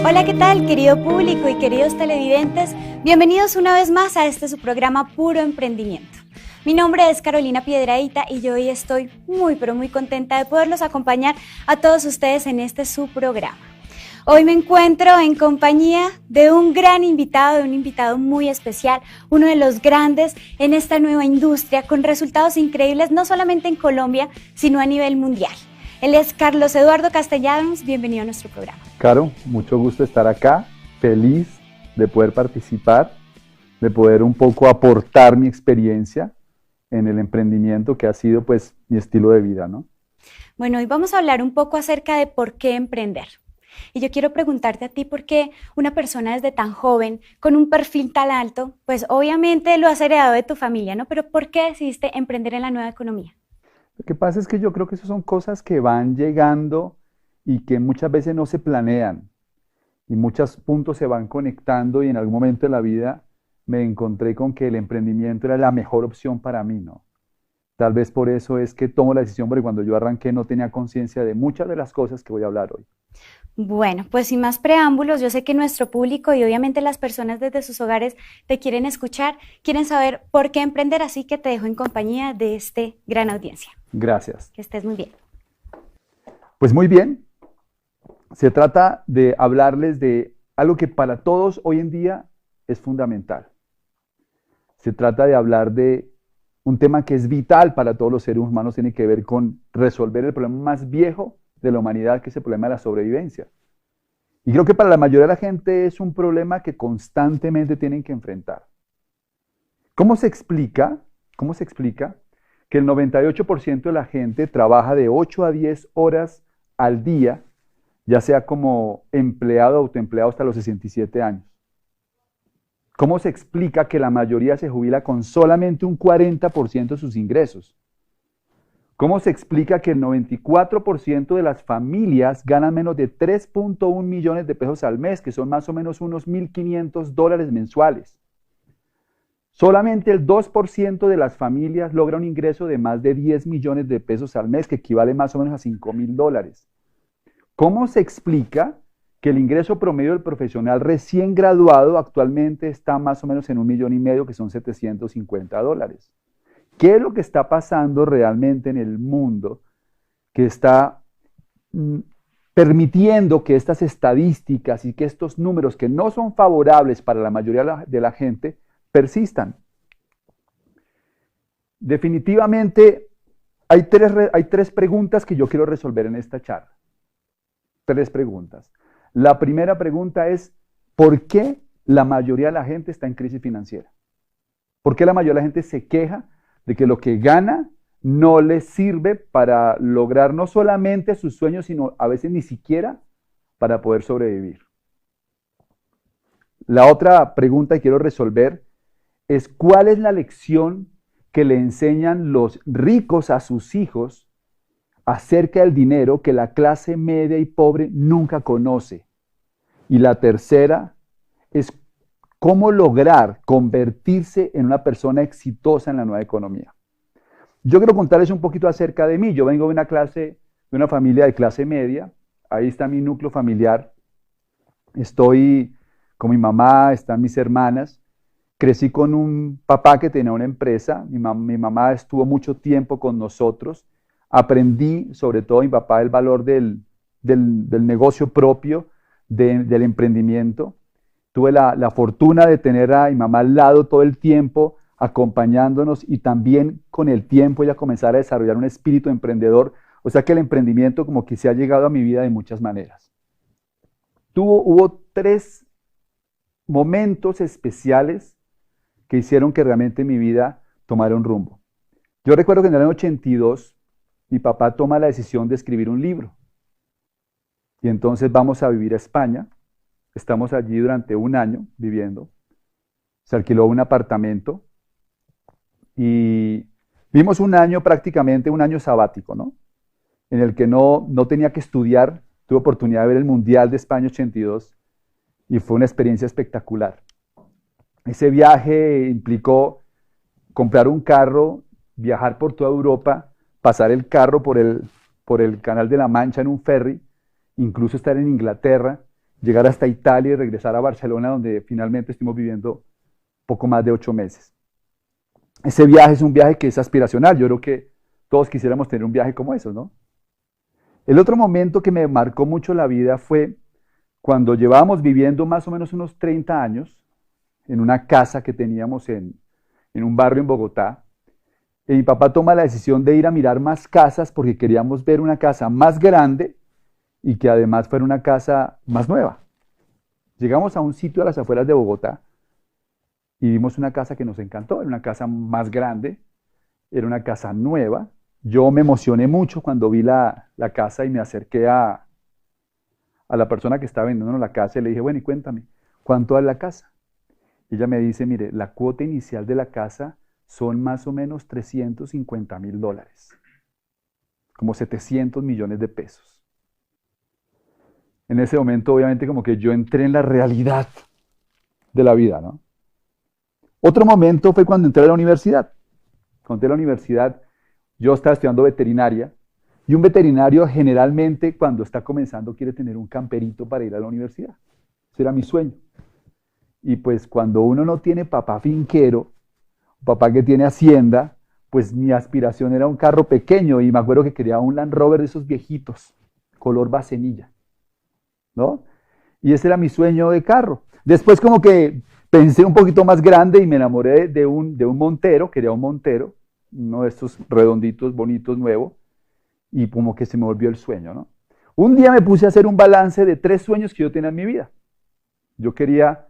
Hola, ¿qué tal, querido público y queridos televidentes? Bienvenidos una vez más a su programa Puro Emprendimiento. Mi nombre es Carolina Piedradita y yo hoy estoy muy contenta de poderlos acompañar a todos ustedes en su programa. Hoy me encuentro en compañía de un gran invitado, de un invitado muy especial, uno de los grandes en esta nueva industria, con resultados increíbles no solamente en Colombia, sino a nivel mundial. Él es Carlos Eduardo Castellanos, bienvenido a nuestro programa. Caro, mucho gusto estar acá, feliz de poder participar, de poder un poco aportar mi experiencia en el emprendimiento que ha sido pues mi estilo de vida, ¿no? Bueno, hoy vamos a hablar un poco acerca de por qué emprender. Y yo quiero preguntarte a ti por qué una persona desde tan joven, con un perfil tan alto, pues obviamente lo has heredado de tu familia, ¿no? Pero ¿por qué decidiste emprender en la nueva economía? Lo que pasa es que yo creo que esas son cosas que van llegando y que muchas veces no se planean y muchos puntos se van conectando y en algún momento de la vida me encontré con que el emprendimiento era la mejor opción para mí, ¿no? Tal vez por eso es que tomo la decisión, porque cuando yo arranqué no tenía conciencia de muchas de las cosas que voy a hablar hoy. Bueno, pues sin más preámbulos, yo sé que nuestro público y obviamente las personas desde sus hogares te quieren escuchar, quieren saber por qué emprender, así que te dejo en compañía de gran audiencia. Gracias. Que estés muy bien. Pues muy bien, se trata de hablarles de algo que para todos hoy en día es fundamental. Se trata de hablar de un tema que es vital para todos los seres humanos, tiene que ver con resolver el problema más viejo de la humanidad, que es el problema de la sobrevivencia. Y creo que para la mayoría de la gente es un problema que constantemente tienen que enfrentar. ¿Cómo se explica que el 98% de la gente trabaja de 8 a 10 horas al día, ya sea como empleado o autoempleado hasta los 67 años? ¿Cómo se explica que la mayoría se jubila con solamente un 40% de sus ingresos? ¿Cómo se explica que el 94% de las familias ganan menos de 3.1 millones de pesos al mes, que son más o menos unos $1.500 mensuales? Solamente el 2% de las familias logra un ingreso de más de 10 millones de pesos al mes, que equivale más o menos a $5.000. ¿Cómo se explica que el ingreso promedio del profesional recién graduado actualmente está más o menos en $1,5 millones, que son $750? ¿Qué es lo que está pasando realmente en el mundo que está permitiendo que estas estadísticas y que estos números que no son favorables para la mayoría de la gente persistan? Definitivamente hay tres preguntas que yo quiero resolver en esta charla. Tres preguntas. La primera pregunta es, ¿por qué la mayoría de la gente está en crisis financiera? ¿Por qué la mayoría de la gente se queja de que lo que gana no les sirve para lograr no solamente sus sueños, sino a veces ni siquiera para poder sobrevivir? La otra pregunta que quiero resolver es, ¿cuál es la lección que le enseñan los ricos a sus hijos acerca del dinero que la clase media y pobre nunca conoce? Y la tercera es, ¿cómo lograr convertirse en una persona exitosa en la nueva economía? Yo quiero contarles un poquito acerca de mí. Yo vengo de una familia de clase media. Ahí está mi núcleo familiar. Estoy con mi mamá, están mis hermanas. Crecí con un papá que tenía una empresa. Mi mamá estuvo mucho tiempo con nosotros. Aprendí, sobre todo mi papá, el valor del negocio propio, del emprendimiento. Tuve la fortuna de tener a mi mamá al lado todo el tiempo, acompañándonos, y también con el tiempo ella comenzar a desarrollar un espíritu emprendedor. O sea que el emprendimiento como que se ha llegado a mi vida de muchas maneras. Hubo tres momentos especiales que hicieron que realmente mi vida tomara un rumbo. Yo recuerdo que en el año 82 mi papá toma la decisión de escribir un libro. Y entonces vamos a vivir a España. Estamos allí durante un año viviendo. Se alquiló un apartamento y vimos un año, prácticamente un año sabático, ¿no? En el que no tenía que estudiar. Tuve oportunidad de ver el Mundial de España 82 y fue una experiencia espectacular. Ese viaje implicó comprar un carro, viajar por toda Europa, pasar el carro por el Canal de la Mancha en un ferry, incluso estar en Inglaterra llegar hasta Italia y regresar a Barcelona, donde finalmente estuvimos viviendo poco más de 8 meses. Ese viaje es un viaje que es aspiracional. Yo creo que todos quisiéramos tener un viaje como esos, ¿no? El otro momento que me marcó mucho la vida fue cuando llevábamos viviendo más o menos unos 30 años en una casa que teníamos en un barrio en Bogotá. Y mi papá toma la decisión de ir a mirar más casas porque queríamos ver una casa más grande y que además fuera una casa más nueva. Llegamos a un sitio a las afueras de Bogotá y vimos una casa que nos encantó. Era una casa más grande, era una casa nueva. Yo me emocioné mucho cuando vi la casa y me acerqué a la persona que estaba vendiéndonos la casa y le dije, bueno, y cuéntame, ¿cuánto vale la casa? Y ella me dice, mire, la cuota inicial de la casa son más o menos $350,000, como 700 millones de pesos. En ese momento, obviamente, como que yo entré en la realidad de la vida, ¿no? Otro momento fue cuando entré a la universidad. Cuando entré a la universidad, yo estaba estudiando veterinaria, y un veterinario generalmente cuando está comenzando quiere tener un camperito para ir a la universidad. Ese era mi sueño. Y pues cuando uno no tiene papá finquero, papá que tiene hacienda, pues mi aspiración era un carro pequeño y me acuerdo que quería un Land Rover de esos viejitos, color vasenilla, ¿no? Y ese era mi sueño de carro. Después como que pensé un poquito más grande y me enamoré de un Montero, quería un Montero, uno de estos redonditos, bonitos, nuevo, y como que se me volvió el sueño, ¿no? Un día me puse a hacer un balance de 3 sueños que yo tenía en mi vida. Yo quería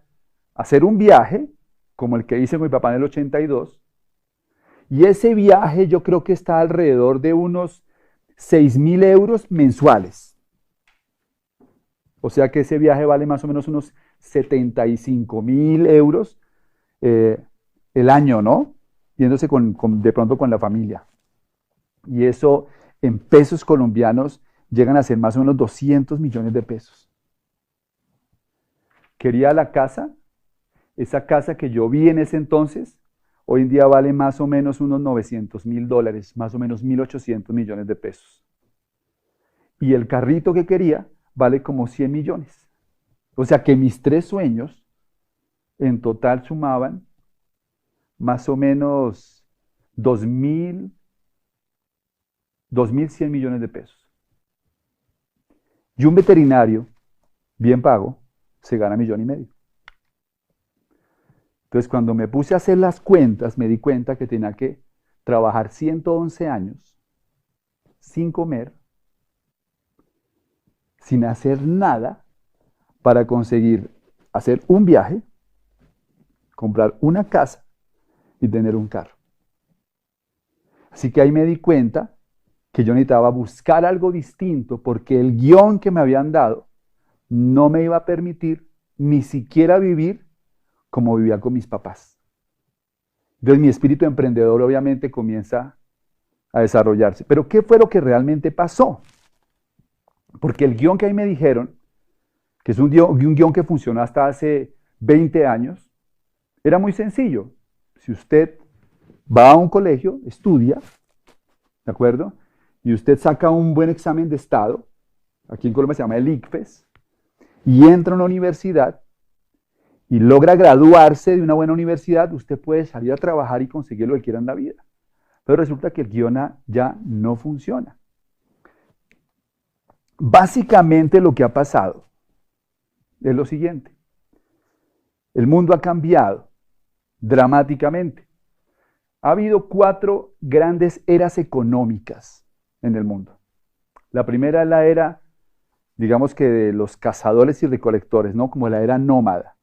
hacer un viaje, como el que hice con mi papá en el 82, y ese viaje yo creo que está alrededor de unos 6.000 euros mensuales. O sea que ese viaje vale más o menos unos 75.000 euros el año, ¿no? Yéndose de pronto con la familia. Y eso en pesos colombianos llegan a ser más o menos 200 millones de pesos. Quería la casa, esa casa que yo vi en ese entonces, hoy en día vale más o menos unos $900,000, más o menos 1.800 millones de pesos. Y el carrito que quería vale como 100 millones. O sea que mis 3 sueños en total sumaban más o menos 2.100 millones de pesos. Y un veterinario bien pago se gana 1,5 millones. Entonces, cuando me puse a hacer las cuentas, me di cuenta que tenía que trabajar 111 años sin comer, sin hacer nada, para conseguir hacer un viaje, comprar una casa y tener un carro. Así que ahí me di cuenta que yo necesitaba buscar algo distinto porque el guión que me habían dado no me iba a permitir ni siquiera vivir como vivía con mis papás. Entonces mi espíritu emprendedor obviamente comienza a desarrollarse. Pero ¿qué fue lo que realmente pasó? Porque el guión que ahí me dijeron, que es un guión que funcionó hasta hace 20 años, era muy sencillo. Si usted va a un colegio, estudia, ¿de acuerdo? Y usted saca un buen examen de estado, aquí en Colombia se llama el ICFES, y entra a una universidad y logra graduarse de una buena universidad, usted puede salir a trabajar y conseguir lo que quiera en la vida. Pero resulta que el guión ya no funciona. Básicamente lo que ha pasado es lo siguiente. El mundo ha cambiado dramáticamente. Ha habido 4 grandes eras económicas en el mundo. La primera es la era, digamos que de los cazadores y recolectores, ¿no? Como la era nómada,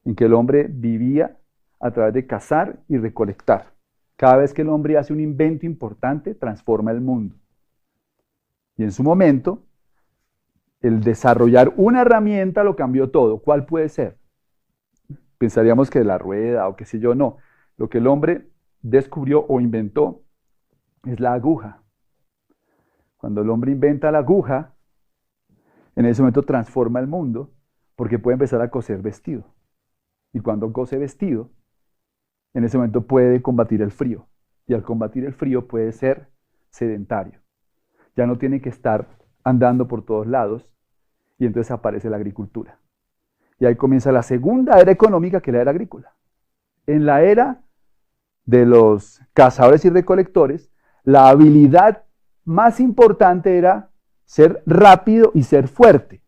en que el hombre vivía a través de cazar y recolectar. Cada vez que el hombre hace un invento importante, transforma el mundo. Y en su momento, el desarrollar una herramienta lo cambió todo. ¿Cuál puede ser? Pensaríamos que la rueda o qué sé yo, no. Lo que el hombre descubrió o inventó es la aguja. Cuando el hombre inventa la aguja, en ese momento transforma el mundo porque puede empezar a coser vestido. Y cuando cose vestido, en ese momento puede combatir el frío. Y al combatir el frío puede ser sedentario. Ya no tiene que estar andando por todos lados y entonces aparece la agricultura. Y ahí comienza la segunda era económica, que es la era agrícola. En la era de los cazadores y recolectores, la habilidad más importante era ser rápido y ser fuerte.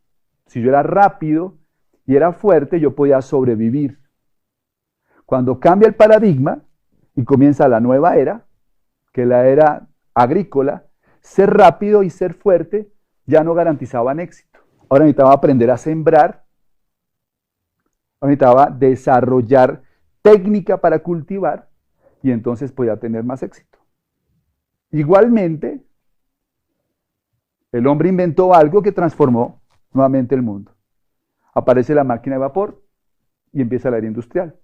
Si yo era rápido y era fuerte, yo podía sobrevivir. Cuando cambia el paradigma y comienza la nueva era, que es la era agrícola, ser rápido y ser fuerte ya no garantizaban éxito. Ahora necesitaba aprender a sembrar, ahora necesitaba desarrollar técnica para cultivar y entonces podía tener más éxito. Igualmente, el hombre inventó algo que transformó nuevamente el mundo. Aparece la máquina de vapor y empieza la era industrial.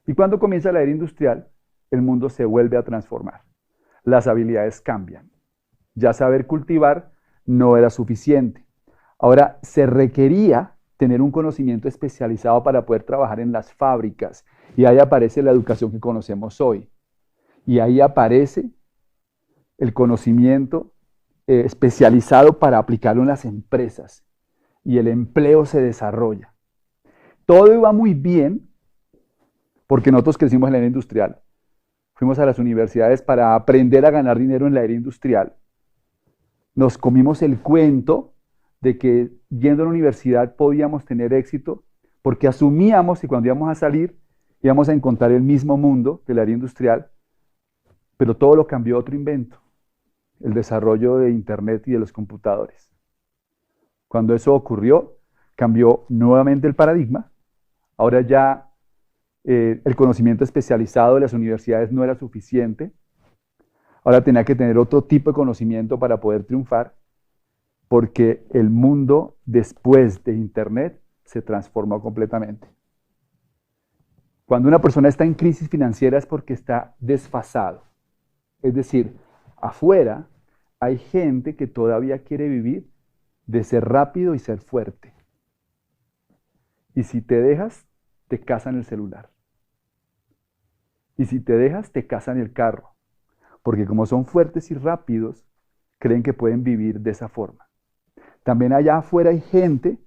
Y cuando comienza la era industrial, el mundo se vuelve a transformar. Las habilidades cambian. Ya saber cultivar no era suficiente. Ahora se requería tener un conocimiento especializado para poder trabajar en las fábricas. Y ahí aparece la educación que conocemos hoy. Y ahí aparece el conocimiento especializado para aplicarlo en las empresas. Y el empleo se desarrolla. Todo iba muy bien porque nosotros crecimos en la era industrial. Fuimos a las universidades para aprender a ganar dinero en la era industrial. Nos comimos el cuento de que yendo a la universidad podíamos tener éxito porque asumíamos que cuando íbamos a salir íbamos a encontrar el mismo mundo de la era industrial, pero todo lo cambió otro invento, el desarrollo de Internet y de los computadores. Cuando eso ocurrió, cambió nuevamente el paradigma. Ahora ya el conocimiento especializado de las universidades no era suficiente. Ahora tenía que tener otro tipo de conocimiento para poder triunfar, porque el mundo después de Internet se transformó completamente. Cuando una persona está en crisis financiera es porque está desfasado. Es decir, afuera hay gente que todavía quiere vivir de ser rápido y ser fuerte. Y si te dejas, te casan el celular. Y si te dejas, te casan el carro. Porque como son fuertes y rápidos, creen que pueden vivir de esa forma. También allá afuera hay gente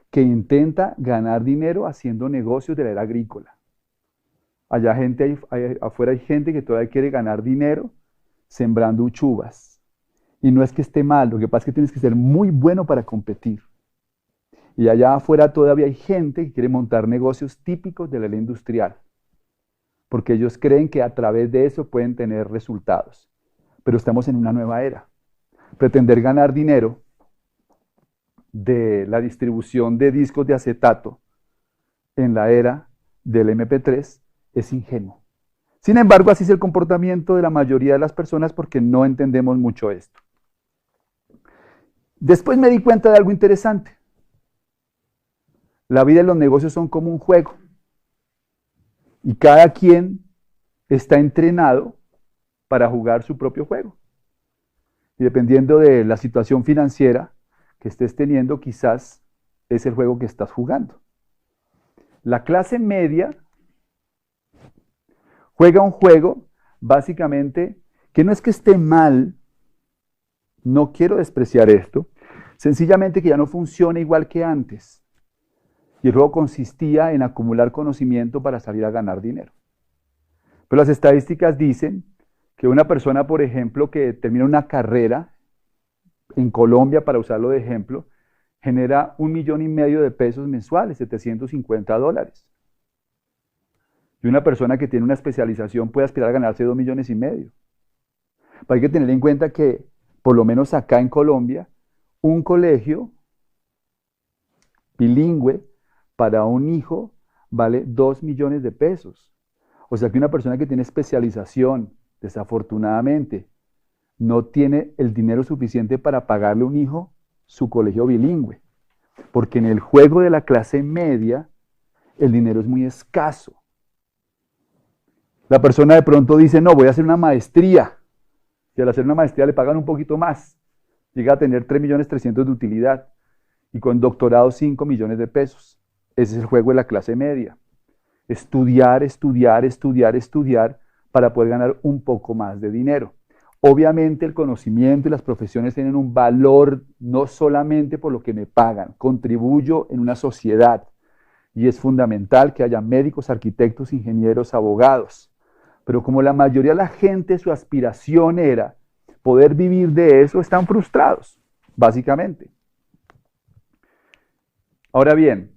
que intenta ganar dinero haciendo negocios de la era agrícola. Allá afuera hay gente que todavía quiere ganar dinero sembrando uchuvas. Y no es que esté mal, lo que pasa es que tienes que ser muy bueno para competir. Y allá afuera todavía hay gente que quiere montar negocios típicos de la era industrial, porque ellos creen que a través de eso pueden tener resultados. Pero estamos en una nueva era. Pretender ganar dinero de la distribución de discos de acetato en la era del MP3 es ingenuo. Sin embargo, así es el comportamiento de la mayoría de las personas porque no entendemos mucho esto. Después me di cuenta de algo interesante. La vida y los negocios son como un juego. Y cada quien está entrenado para jugar su propio juego. Y dependiendo de la situación financiera que estés teniendo, quizás es el juego que estás jugando. La clase media juega un juego, básicamente, que no es que esté mal, no quiero despreciar esto, sencillamente que ya no funciona igual que antes. Y el juego consistía en acumular conocimiento para salir a ganar dinero. Pero las estadísticas dicen que una persona, por ejemplo, que termina una carrera en Colombia, para usarlo de ejemplo, genera 1,5 millones de pesos mensuales, $750. Y una persona que tiene una especialización puede aspirar a ganarse 2,5 millones. Pero hay que tener en cuenta que, por lo menos acá en Colombia, un colegio bilingüe para un hijo vale 2 millones de pesos. O sea que una persona que tiene especialización, desafortunadamente, no tiene el dinero suficiente para pagarle a un hijo su colegio bilingüe. Porque en el juego de la clase media, el dinero es muy escaso. La persona de pronto dice, no, voy a hacer una maestría. Y al hacer una maestría le pagan un poquito más. Llega a tener 3,300,000 de utilidad. Y con doctorado 5 millones de pesos. Ese es el juego de la clase media. Estudiar, estudiar, estudiar, estudiar para poder ganar un poco más de dinero. Obviamente el conocimiento y las profesiones tienen un valor no solamente por lo que me pagan, contribuyo en una sociedad y es fundamental que haya médicos, arquitectos, ingenieros, abogados. Pero como la mayoría de la gente, su aspiración era poder vivir de eso, están frustrados, básicamente. Ahora bien,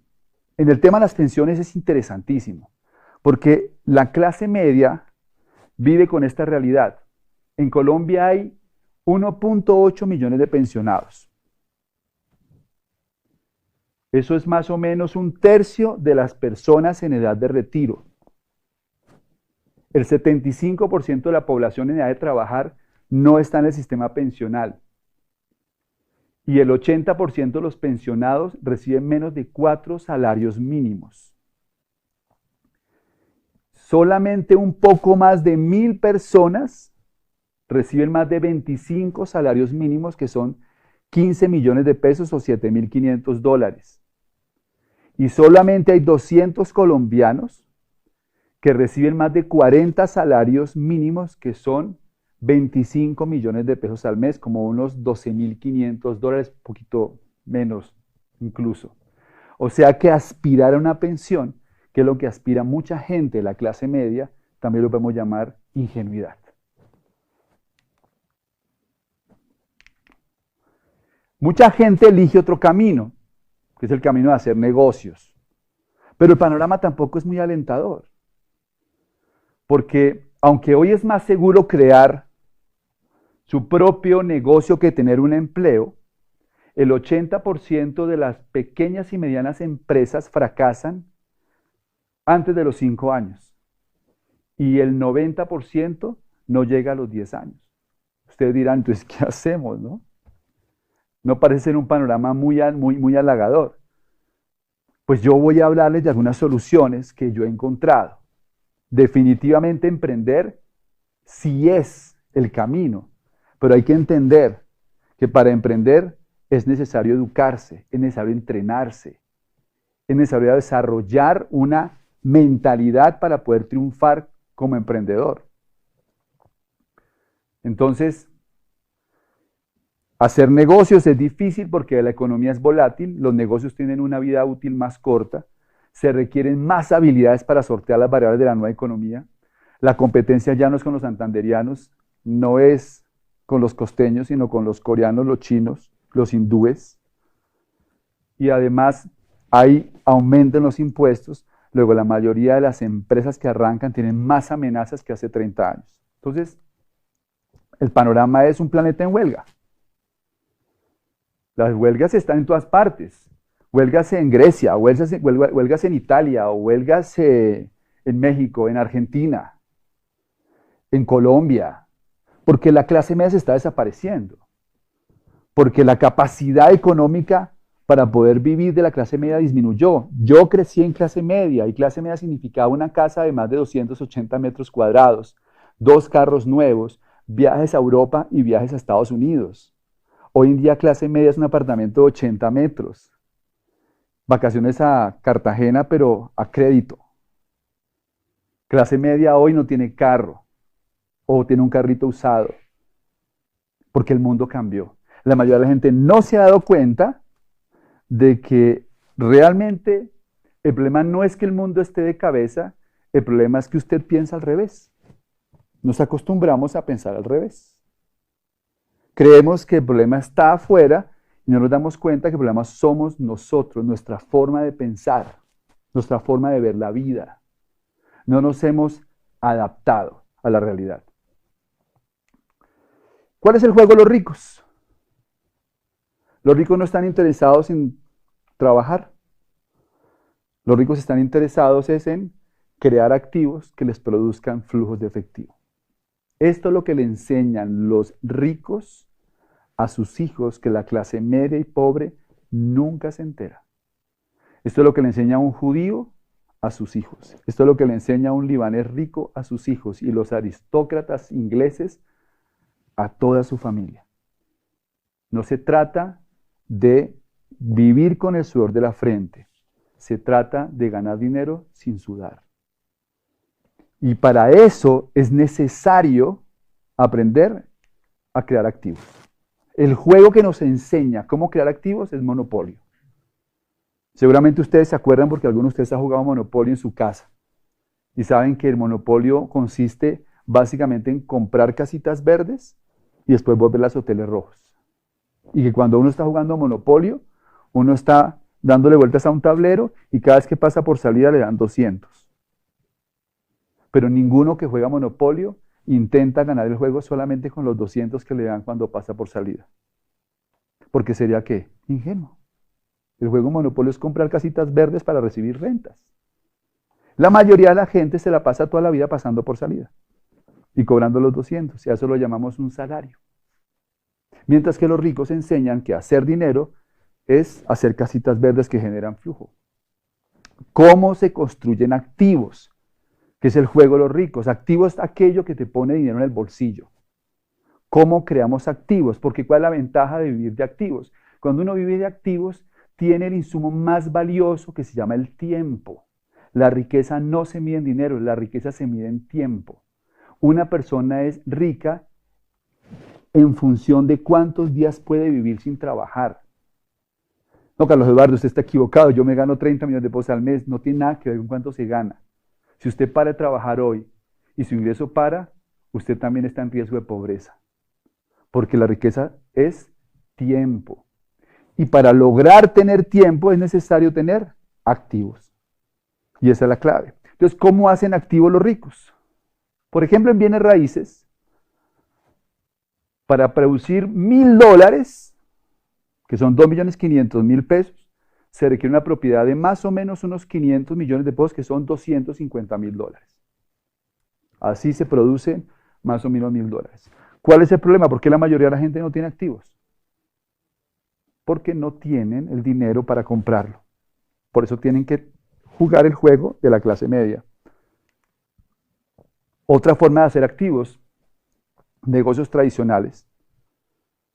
en el tema de las pensiones es interesantísimo, porque la clase media vive con esta realidad. En Colombia hay 1.8 millones de pensionados. Eso es más o menos un tercio de las personas en edad de retiro. El 75% de la población en edad de trabajar no está en el sistema pensional. Y el 80% de los pensionados reciben menos de 4 salarios mínimos. Solamente un poco más de 1.000 personas reciben más de 25 salarios mínimos, que son 15 millones de pesos o 7.500 dólares. Y solamente hay 200 colombianos que reciben más de 40 salarios mínimos, que son 25 millones de pesos al mes, como unos 12.500 dólares, un poquito menos incluso. O sea que aspirar a una pensión, que es lo que aspira mucha gente de la clase media, también lo podemos llamar ingenuidad. Mucha gente elige otro camino, que es el camino de hacer negocios. Pero el panorama tampoco es muy alentador. Porque aunque hoy es más seguro crear su propio negocio que tener un empleo, el 80% de las pequeñas y medianas empresas fracasan antes de los 5 años. Y el 90% no llega a los 10 años. Ustedes dirán, entonces, ¿qué hacemos, no? No parece ser un panorama muy halagador. Pues yo voy a hablarles de algunas soluciones que yo he encontrado. Definitivamente emprender sí es el camino, pero hay que entender que para emprender es necesario educarse, es necesario entrenarse, es necesario desarrollar una mentalidad para poder triunfar como emprendedor. Entonces, hacer negocios es difícil porque la economía es volátil, los negocios tienen una vida útil más corta, se requieren más habilidades para sortear las variables de la nueva economía. La competencia ya no es con los santanderianos, no es con los costeños, sino con los coreanos, los chinos, los hindúes. Y además hay aumento en los impuestos. Luego la mayoría de las empresas que arrancan tienen más amenazas que hace 30 años. Entonces, el panorama es un planeta en huelga. Las huelgas están en todas partes. Huelgas en Grecia, huelgas en Italia, o huelgas en México, en Argentina, en Colombia, porque la clase media se está desapareciendo, porque la capacidad económica para poder vivir de la clase media disminuyó. Yo crecí en clase media, y clase media significaba una casa de más de 280 metros cuadrados, 2 carros nuevos, viajes a Europa y viajes a Estados Unidos. Hoy en día clase media es un apartamento de 80 metros. Vacaciones a Cartagena, pero a crédito. Clase media hoy no tiene carro o tiene un carrito usado porque el mundo cambió. La mayoría de la gente no se ha dado cuenta de que realmente el problema no es que el mundo esté de cabeza, el problema es que usted piensa al revés. Nos acostumbramos a pensar al revés. Creemos que el problema está afuera y no nos damos cuenta que el problema somos nosotros, nuestra forma de pensar, nuestra forma de ver la vida. No nos hemos adaptado a la realidad. ¿Cuál es el juego de los ricos? Los ricos no están interesados en trabajar. Los ricos están interesados en crear activos que les produzcan flujos de efectivo. Esto es lo que le enseñan los ricos a sus hijos, que la clase media y pobre nunca se entera. Esto es lo que le enseña un judío a sus hijos. Esto es lo que le enseña un libanés rico a sus hijos y los aristócratas ingleses a toda su familia. No se trata de vivir con el sudor de la frente. Se trata de ganar dinero sin sudar. Y para eso es necesario aprender a crear activos. El juego que nos enseña cómo crear activos es Monopolio. Seguramente ustedes se acuerdan porque algunos de ustedes han jugado Monopolio en su casa y saben que el Monopolio consiste básicamente en comprar casitas verdes y después volverlas hoteles rojos. Y que cuando uno está jugando Monopolio, uno está dándole vueltas a un tablero y cada vez que pasa por salida le dan 200. Pero ninguno que juega Monopolio intenta ganar el juego solamente con los 200 que le dan cuando pasa por salida. Porque sería, ¿qué? Ingenuo. El juego Monopolio es comprar casitas verdes para recibir rentas. La mayoría de la gente se la pasa toda la vida pasando por salida y cobrando los 200, y a eso lo llamamos un salario. Mientras que los ricos enseñan que hacer dinero es hacer casitas verdes que generan flujo. ¿Cómo se construyen activos? Que es el juego de los ricos. Activo es aquello que te pone dinero en el bolsillo. ¿Cómo creamos activos? Porque ¿cuál es la ventaja de vivir de activos? Cuando uno vive de activos, tiene el insumo más valioso que se llama el tiempo. La riqueza no se mide en dinero, la riqueza se mide en tiempo. Una persona es rica en función de cuántos días puede vivir sin trabajar. No, Carlos Eduardo, usted está equivocado. Yo me gano 30 millones de pesos al mes. No tiene nada que ver con cuánto se gana. Si usted para de trabajar hoy y su ingreso para, usted también está en riesgo de pobreza. Porque la riqueza es tiempo. Y para lograr tener tiempo es necesario tener activos. Y esa es la clave. Entonces, ¿cómo hacen activos los ricos? Por ejemplo, en bienes raíces, para producir $1,000, que son 2.500.000 pesos, se requiere una propiedad de más o menos unos 500 millones de pesos, que son $250.000. Así se producen más o menos $1,000. ¿Cuál es el problema? ¿Por qué la mayoría de la gente no tiene activos? Porque no tienen el dinero para comprarlo. Por eso tienen que jugar el juego de la clase media. Otra forma de hacer activos, negocios tradicionales,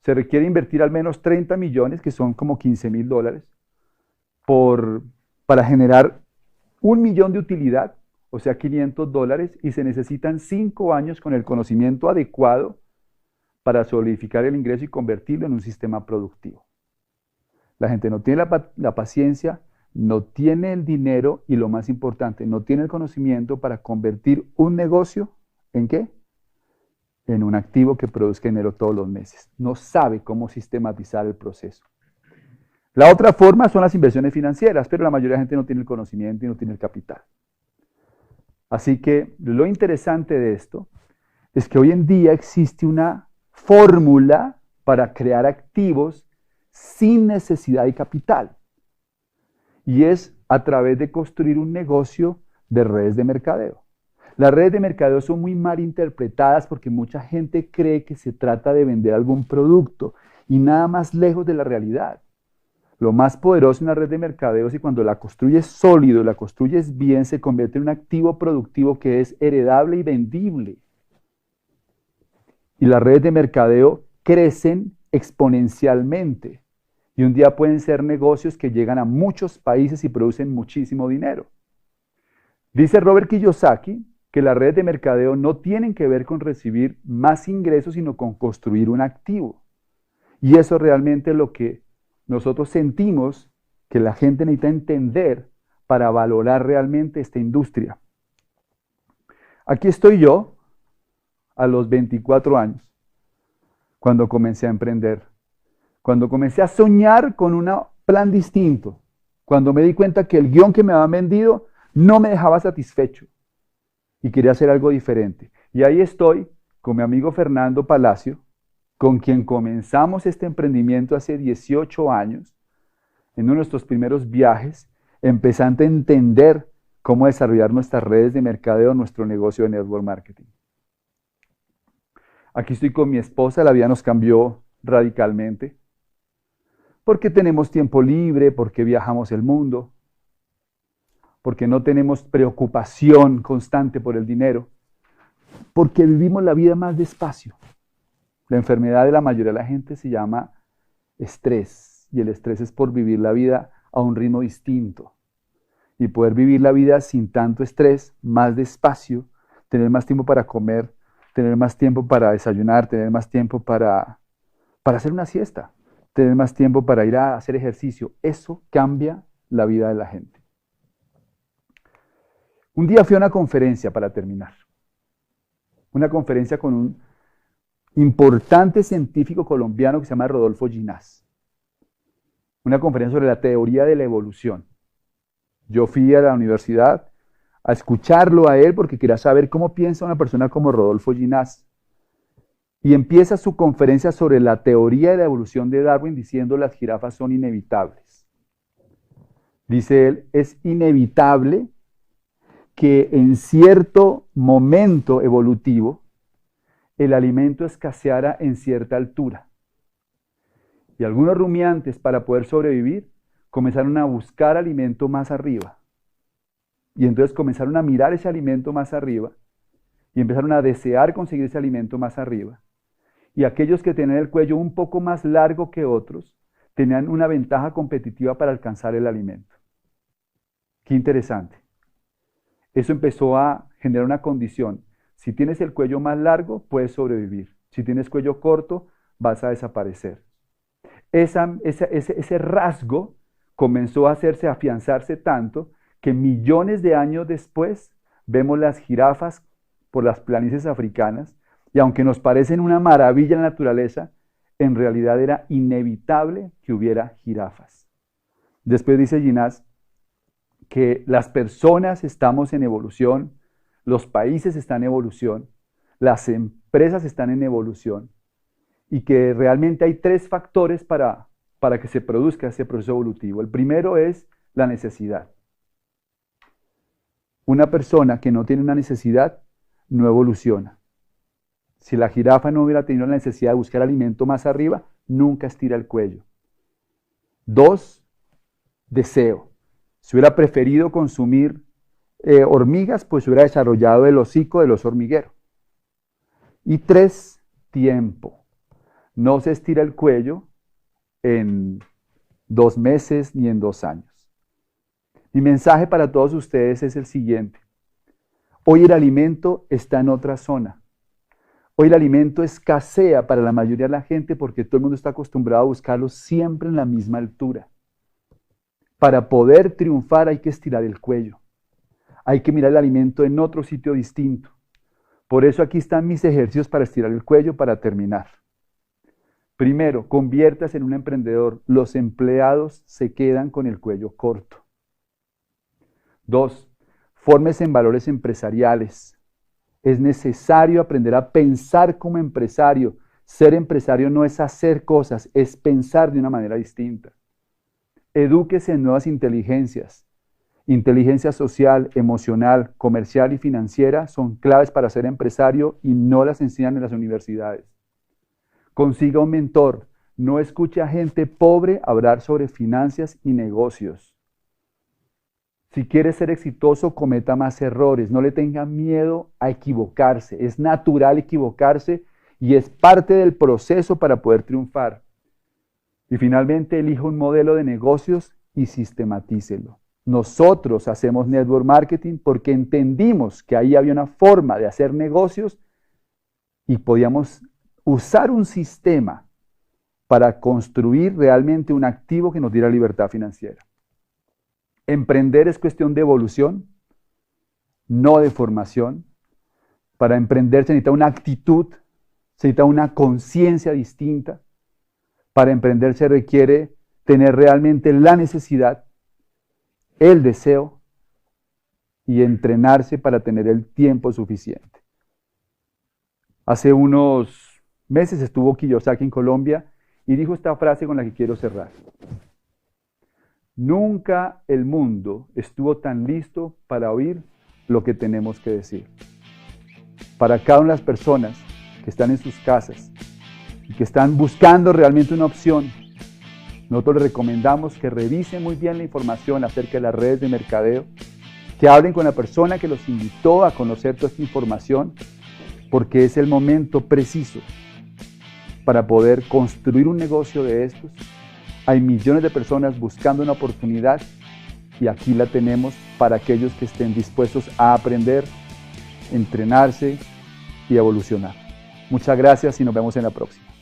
se requiere invertir al menos 30 millones, que son como $15.000, para generar 1.000.000 de utilidad, o sea, $500, y se necesitan 5 años con el conocimiento adecuado para solidificar el ingreso y convertirlo en un sistema productivo. La gente no tiene la paciencia, no tiene el dinero y, lo más importante, no tiene el conocimiento para convertir un negocio ¿en qué? En un activo que produzca dinero todos los meses. No sabe cómo sistematizar el proceso. La otra forma son las inversiones financieras, pero la mayoría de la gente no tiene el conocimiento y no tiene el capital. Así que lo interesante de esto es que hoy en día existe una fórmula para crear activos sin necesidad de capital. Y es a través de construir un negocio de redes de mercadeo. Las redes de mercadeo son muy mal interpretadas porque mucha gente cree que se trata de vender algún producto y nada más lejos de la realidad. Lo más poderoso en una red de mercadeo es que cuando la construyes sólido, la construyes bien, se convierte en un activo productivo que es heredable y vendible. Y las redes de mercadeo crecen exponencialmente. Y un día pueden ser negocios que llegan a muchos países y producen muchísimo dinero. Dice Robert Kiyosaki que las redes de mercadeo no tienen que ver con recibir más ingresos, sino con construir un activo. Y eso realmente es lo que nosotros sentimos que la gente necesita entender para valorar realmente esta industria. Aquí estoy yo, a los 24 años, cuando comencé a emprender. Cuando comencé a soñar con un plan distinto, cuando me di cuenta que el guión que me habían vendido no me dejaba satisfecho y quería hacer algo diferente. Y ahí estoy con mi amigo Fernando Palacio, con quien comenzamos este emprendimiento hace 18 años, en uno de nuestros primeros viajes, empezando a entender cómo desarrollar nuestras redes de mercadeo, nuestro negocio de network marketing. Aquí estoy con mi esposa, la vida nos cambió radicalmente, porque tenemos tiempo libre, porque viajamos el mundo, porque no tenemos preocupación constante por el dinero, porque vivimos la vida más despacio. La enfermedad de la mayoría de la gente se llama estrés, y el estrés es por vivir la vida a un ritmo distinto. Y poder vivir la vida sin tanto estrés, más despacio, tener más tiempo para comer, tener más tiempo para desayunar, tener más tiempo para hacer una siesta, tener más tiempo para ir a hacer ejercicio. Eso cambia la vida de la gente. Un día fui a una conferencia para terminar. Una conferencia con un importante científico colombiano que se llama Rodolfo Ginás. Una conferencia sobre la teoría de la evolución. Yo fui a la universidad a escucharlo a él porque quería saber cómo piensa una persona como Rodolfo Ginás. Y empieza su conferencia sobre la teoría de la evolución de Darwin diciendo las jirafas son inevitables. Dice él, es inevitable que en cierto momento evolutivo el alimento escaseara en cierta altura. Y algunos rumiantes, para poder sobrevivir, comenzaron a buscar alimento más arriba. Y entonces comenzaron a mirar ese alimento más arriba y empezaron a desear conseguir ese alimento más arriba. Y aquellos que tenían el cuello un poco más largo que otros tenían una ventaja competitiva para alcanzar el alimento. Qué interesante. Eso empezó a generar una condición. Si tienes el cuello más largo, puedes sobrevivir. Si tienes cuello corto, vas a desaparecer. Ese rasgo comenzó a afianzarse tanto que millones de años después vemos las jirafas por las planicies africanas y aunque nos parecen una maravilla en la naturaleza, en realidad era inevitable que hubiera jirafas. Después dice Ginás que las personas estamos en evolución, los países están en evolución, las empresas están en evolución y que realmente hay tres factores para que se produzca ese proceso evolutivo. El primero es la necesidad. Una persona que no tiene una necesidad no evoluciona. Si la jirafa no hubiera tenido la necesidad de buscar alimento más arriba, nunca estira el cuello. 2, deseo. Si hubiera preferido consumir hormigas, pues hubiera desarrollado el hocico del oso hormiguero. Y 3, tiempo. No se estira el cuello en 2 meses ni en 2 años. Mi mensaje para todos ustedes es el siguiente. Hoy el alimento está en otra zona. Hoy el alimento escasea para la mayoría de la gente porque todo el mundo está acostumbrado a buscarlo siempre en la misma altura. Para poder triunfar hay que estirar el cuello. Hay que mirar el alimento en otro sitio distinto. Por eso aquí están mis ejercicios para estirar el cuello para terminar. Primero, conviértase en un emprendedor. Los empleados se quedan con el cuello corto. 2, fórmese en valores empresariales. Es necesario aprender a pensar como empresario. Ser empresario no es hacer cosas, es pensar de una manera distinta. Edúquese en nuevas inteligencias. Inteligencia social, emocional, comercial y financiera son claves para ser empresario y no las enseñan en las universidades. Consiga un mentor. No escuche a gente pobre hablar sobre finanzas y negocios. Si quiere ser exitoso, cometa más errores. No le tenga miedo a equivocarse. Es natural equivocarse y es parte del proceso para poder triunfar. Y finalmente, elija un modelo de negocios y sistematícelo. Nosotros hacemos network marketing porque entendimos que ahí había una forma de hacer negocios y podíamos usar un sistema para construir realmente un activo que nos diera libertad financiera. Emprender es cuestión de evolución, no de formación. Para emprender se necesita una actitud, se necesita una conciencia distinta. Para emprender se requiere tener realmente la necesidad, el deseo y entrenarse para tener el tiempo suficiente. Hace unos meses estuvo Kiyosaki en Colombia y dijo esta frase con la que quiero cerrar. Nunca el mundo estuvo tan listo para oír lo que tenemos que decir. Para cada una de las personas que están en sus casas y que están buscando realmente una opción, nosotros les recomendamos que revisen muy bien la información acerca de las redes de mercadeo, que hablen con la persona que los invitó a conocer toda esta información, porque es el momento preciso para poder construir un negocio de estos. Hay millones de personas buscando una oportunidad y aquí la tenemos para aquellos que estén dispuestos a aprender, entrenarse y evolucionar. Muchas gracias y nos vemos en la próxima.